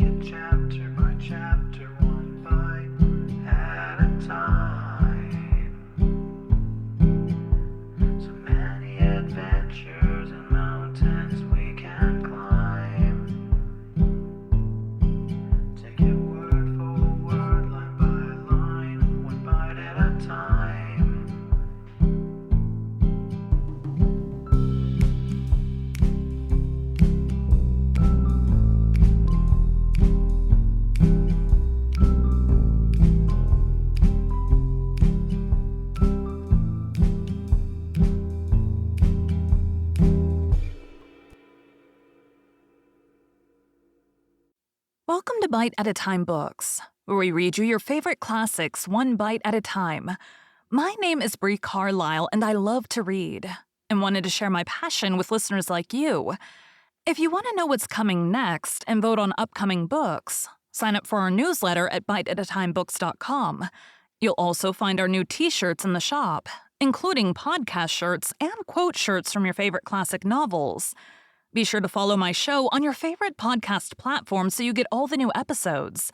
it chapter by chapter, one bite at a time. So many adventures and mountains we can climb. Take it word for word, line by line, one bite at a time. Welcome to Bite at a Time Books, where we read you your favorite classics one bite at a time. My name is Bree Carlile, and I love to read, and wanted to share my passion with listeners like you. If you want to know what's coming next and vote on upcoming books, sign up for our newsletter at biteatatimebooks.com. You'll also find our new t-shirts in the shop, including podcast shirts and quote shirts from your favorite classic novels. Be sure to follow my show on your favorite podcast platform so you get all the new episodes.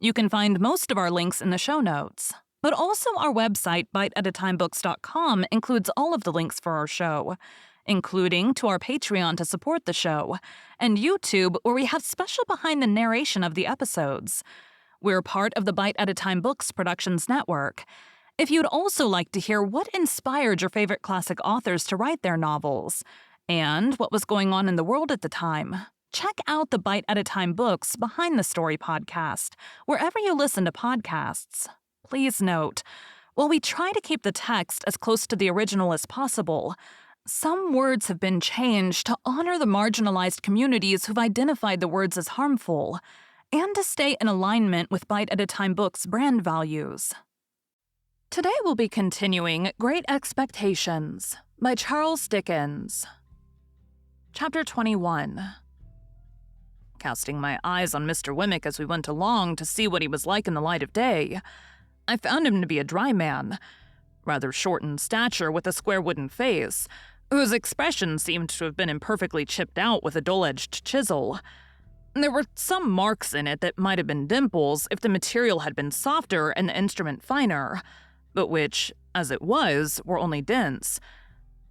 You can find most of our links in the show notes. But also our website, biteatatimebooks.com, includes all of the links for our show, including to our Patreon to support the show, and YouTube, where we have special behind the narration of the episodes. We're part of the Bite at a Time Books Productions Network. If you'd also like to hear what inspired your favorite classic authors to write their novels, and what was going on in the world at the time, check out the Bite at a Time Books Behind the Story podcast, wherever you listen to podcasts. Please note, while we try to keep the text as close to the original as possible, some words have been changed to honor the marginalized communities who've identified the words as harmful, and to stay in alignment with Bite at a Time Books' brand values. Today we'll be continuing Great Expectations by Charles Dickens. Chapter 21. Casting my eyes on Mr. Wemmick as we went along to see what he was like in the light of day, I found him to be a dry man, rather short in stature with a square wooden face, whose expression seemed to have been imperfectly chipped out with a dull-edged chisel. There were some marks in it that might have been dimples if the material had been softer and the instrument finer, but which, as it was, were only dents.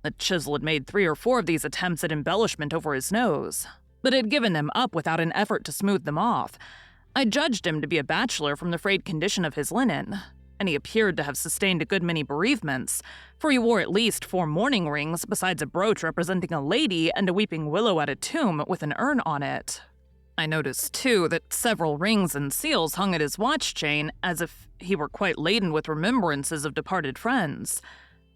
The chisel had made 3 or 4 of these attempts at embellishment over his nose, but had given them up without an effort to smooth them off. I judged him to be a bachelor from the frayed condition of his linen, and he appeared to have sustained a good many bereavements, for he wore at least 4 mourning rings besides a brooch representing a lady and a weeping willow at a tomb with an urn on it. I noticed, too, that several rings and seals hung at his watch chain as if he were quite laden with remembrances of departed friends.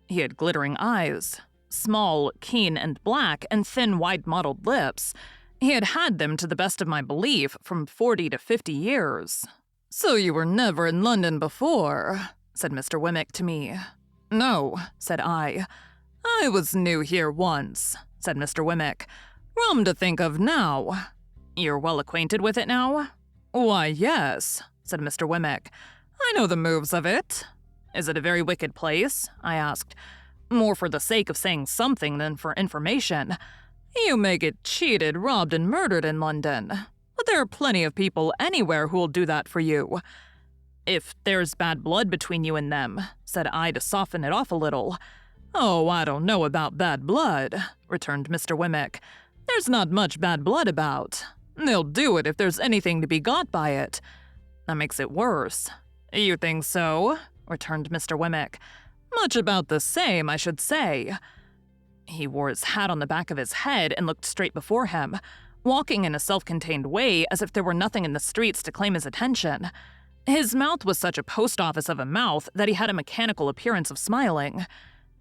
He had glittering eyes, small, keen, and black, and thin, wide-mottled lips. He had had them, to the best of my belief, from 40 to 50 years. "So you were never in London before," said Mr. Wemmick to me. "No," said I. "I was new here once," said Mr. Wemmick. "Rum to think of now." "You're well acquainted with it now?" "Why, yes," said Mr. Wemmick. "I know the moves of it." "Is it a very wicked place?" I asked, more for the sake of saying something than for information. "You may get cheated, robbed, and murdered in London, but there are plenty of people anywhere who'll do that for you." "If there's bad blood between you and them," said I to soften it off a little. "Oh, I don't know about bad blood," returned Mr. Wemmick. "There's not much bad blood about. They'll do it if there's anything to be got by it. That makes it worse." "You think so?" returned Mr. Wemmick. "Much about the same, I should say." He wore his hat on the back of his head and looked straight before him, walking in a self-contained way as if there were nothing in the streets to claim his attention. His mouth was such a post office of a mouth that he had a mechanical appearance of smiling.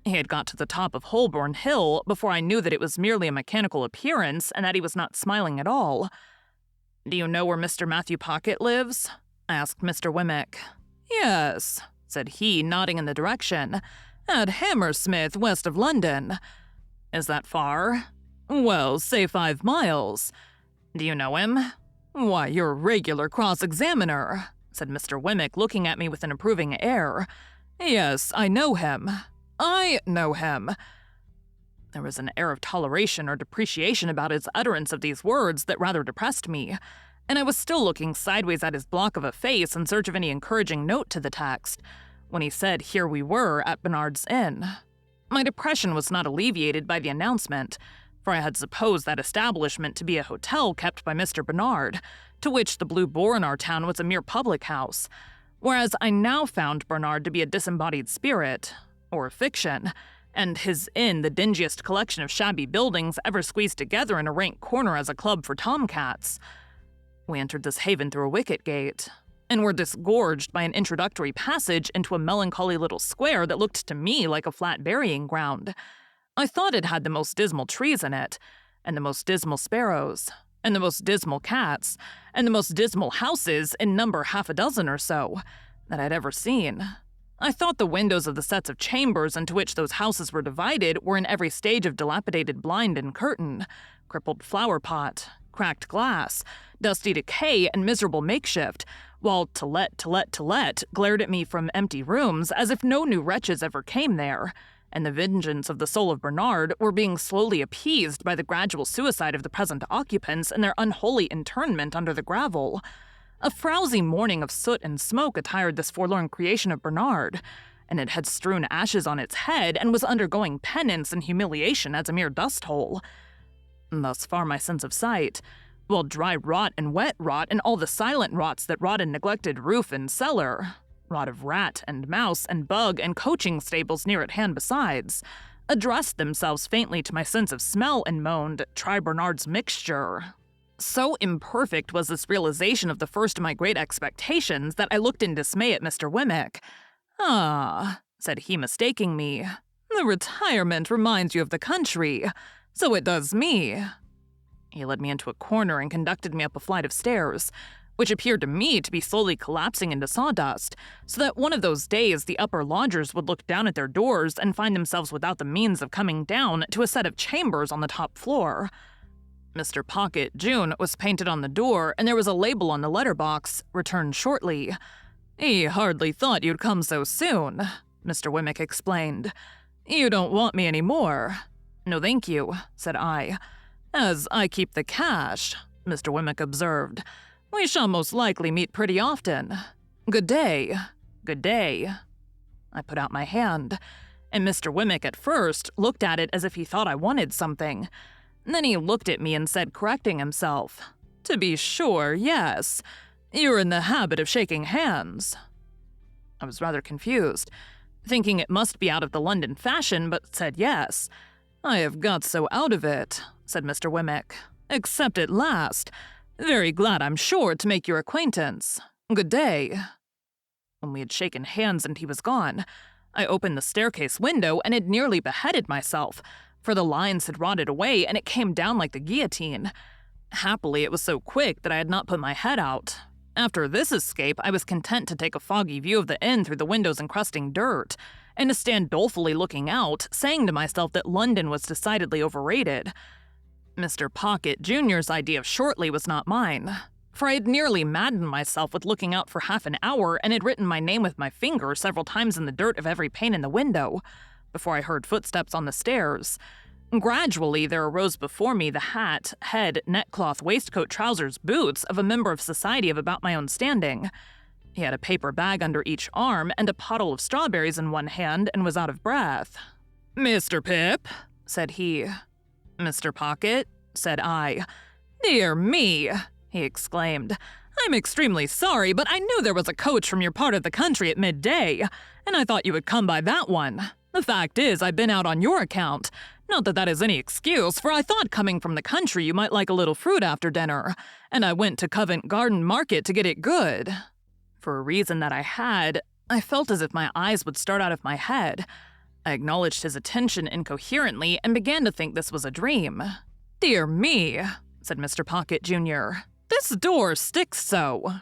He had got to the top of Holborn Hill before I knew that it was merely a mechanical appearance and that he was not smiling at all. "Do you know where Mr. Matthew Pocket lives?" I asked Mr. Wemmick. "Yes," said he, nodding in the direction. "At Hammersmith, west of London." "Is that far?" "Well, say 5 miles. "Do you know him?" "Why, you're a regular cross-examiner," said Mr. Wemmick, looking at me with an approving air. "Yes, I know him. I know him." There was an air of toleration or depreciation about his utterance of these words that rather depressed me, and I was still looking sideways at his block of a face in search of any encouraging note to the text, when he said here we were at Bernard's Inn. My depression was not alleviated by the announcement, for I had supposed that establishment to be a hotel kept by Mr. Bernard, to which the Blue Boar in our town was a mere public house, whereas I now found Bernard to be a disembodied spirit, or a fiction, and his inn the dingiest collection of shabby buildings ever squeezed together in a rank corner as a club for tomcats. We entered this haven through a wicket gate, and were disgorged by an introductory passage into a melancholy little square that looked to me like a flat burying ground. I thought it had the most dismal trees in it, and the most dismal sparrows, and the most dismal cats, and the most dismal houses, in number half a dozen or so, that I'd ever seen. I thought the windows of the sets of chambers into which those houses were divided were in every stage of dilapidated blind and curtain, crippled flower pot, cracked glass, dusty decay, and miserable makeshift, while to let glared at me from empty rooms as if no new wretches ever came there, and the vengeance of the soul of Bernard were being slowly appeased by the gradual suicide of the present occupants and their unholy internment under the gravel. A frowsy morning of soot and smoke attired this forlorn creation of Bernard, and it had strewn ashes on its head and was undergoing penance and humiliation as a mere dust-hole. Thus far my sense of sight, while dry rot and wet rot and all the silent rots that rot in neglected roof and cellar, rot of rat and mouse and bug and coaching stables near at hand besides, addressed themselves faintly to my sense of smell and moaned, "Try Bernard's mixture." So imperfect was this realization of the first of my great expectations that I looked in dismay at Mr. Wemmick. "Ah," said he, mistaking me, "the retirement reminds you of the country. So it does me." He led me into a corner and conducted me up a flight of stairs, which appeared to me to be slowly collapsing into sawdust, so that one of those days the upper lodgers would look down at their doors and find themselves without the means of coming down to a set of chambers on the top floor. Mr. Pocket, June, was painted on the door, and there was a label on the letterbox, "Return shortly." "He hardly thought you'd come so soon," Mr. Wemmick explained. "You don't want me any more." "No, thank you," said I. "As I keep the cash," Mr. Wemmick observed, "we shall most likely meet pretty often. Good day." "Good day." I put out my hand, and Mr. Wemmick at first looked at it as if he thought I wanted something. Then he looked at me and said, correcting himself, "To be sure, yes. You're in the habit of shaking hands." I was rather confused, thinking it must be out of the London fashion, but said yes. "I have got so out of it," said Mr. Wemmick. "Except at last. Very glad, I'm sure, to make your acquaintance. Good day." When we had shaken hands and he was gone, I opened the staircase window and had nearly beheaded myself, for the lines had rotted away and it came down like the guillotine. Happily, it was so quick that I had not put my head out. After this escape, I was content to take a foggy view of the inn through the windows encrusting dirt, and to stand dolefully looking out, saying to myself that London was decidedly overrated. Mr. Pocket, Jr.'s idea of shortly was not mine, for I had nearly maddened myself with looking out for half an hour and had written my name with my finger several times in the dirt of every pane in the window, before I heard footsteps on the stairs. Gradually, there arose before me the hat, head, neckcloth, waistcoat, trousers, boots of a member of society of about my own standing. He had a paper bag under each arm and a pottle of strawberries in one hand and was out of breath. "Mr. Pip," said he. "Mr. Pocket," said I. "Dear me," he exclaimed. "I'm extremely sorry, but I knew there was a coach from your part of the country at midday, and I thought you would come by that one. The fact is, I've been out on your account. Not that that is any excuse, for I thought coming from the country you might like a little fruit after dinner, and I went to Covent Garden Market to get it good." For a reason that I had, I felt as if my eyes would start out of my head. I acknowledged his attention incoherently and began to think this was a dream. "Dear me," said Mr. Pocket, Jr., "this door sticks so."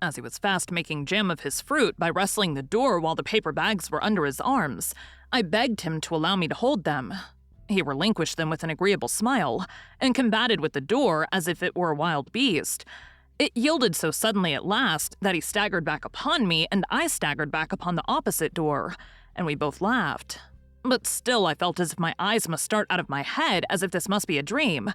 As he was fast making jam of his fruit by wrestling the door while the paper bags were under his arms, I begged him to allow me to hold them. He relinquished them with an agreeable smile, and combated with the door as if it were a wild beast. It yielded so suddenly at last that he staggered back upon me, and I staggered back upon the opposite door, and we both laughed. But still I felt as if my eyes must start out of my head, as if this must be a dream.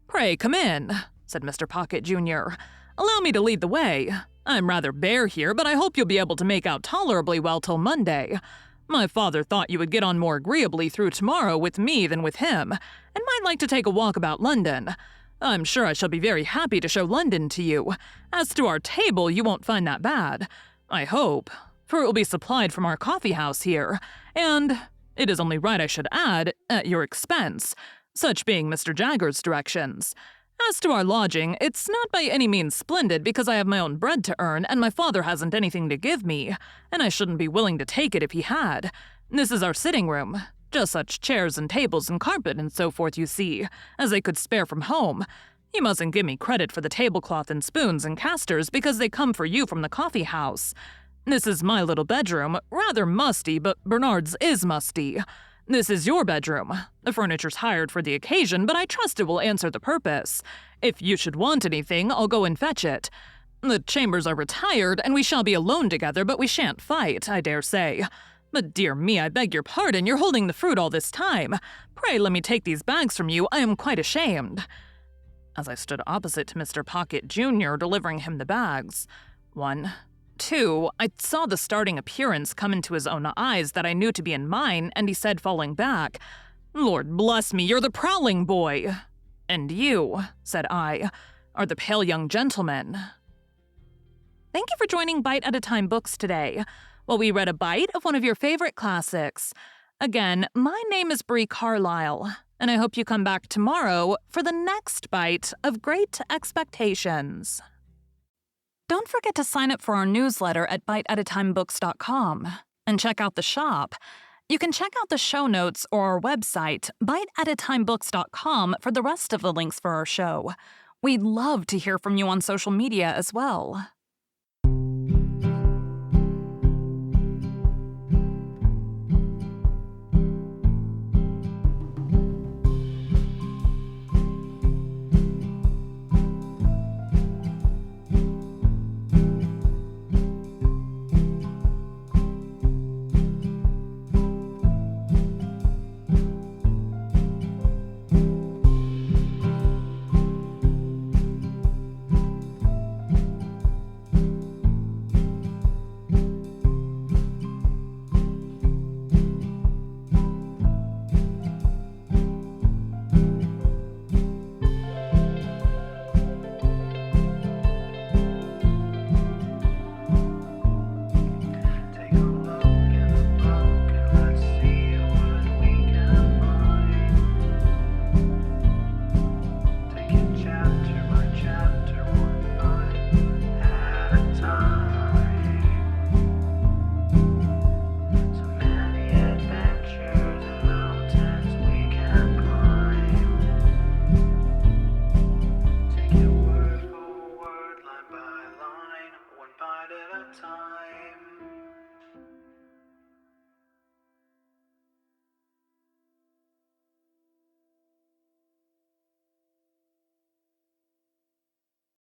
"Pray come in," said Mr. Pocket Jr. "Allow me to lead the way. I'm rather bare here, but I hope you'll be able to make out tolerably well till Monday. My father thought you would get on more agreeably through tomorrow with me than with him, and might like to take a walk about London. I'm sure I shall be very happy to show London to you. As to our table, you won't find that bad. I hope, for it will be supplied from our coffee house here, and, it is only right I should add, at your expense, such being Mr. Jagger's directions. As to our lodging, it's not by any means splendid because I have my own bread to earn and my father hasn't anything to give me, and I shouldn't be willing to take it if he had. This is our sitting room. Just such chairs and tables and carpet and so forth, you see, as I could spare from home. You mustn't give me credit for the tablecloth and spoons and casters because they come for you from the coffee house. This is my little bedroom, rather musty, but Bernard's is musty. This is your bedroom. The furniture's hired for the occasion, but I trust it will answer the purpose. If you should want anything, I'll go and fetch it. The chambers are retired, and we shall be alone together, but we shan't fight, I dare say. But dear me, I beg your pardon, you're holding the fruit all this time. Pray let me take these bags from you, I am quite ashamed." As I stood opposite to Mr. Pocket Jr., delivering him the bags, 1, 2, I saw the starting appearance come into his own eyes that I knew to be in mine, and he said, falling back, "Lord bless me, you're the prowling boy." "And you," said I, "are the pale young gentleman." Thank you for joining Bite at a Time Books today, while we read a bite of one of your favorite classics. Again, my name is Bree Carlile, and I hope you come back tomorrow for the next bite of Great Expectations. Don't forget to sign up for our newsletter at biteatatimebooks.com and check out the shop. You can check out the show notes or our website, biteatatimebooks.com, for the rest of the links for our show. We'd love to hear from you on social media as well.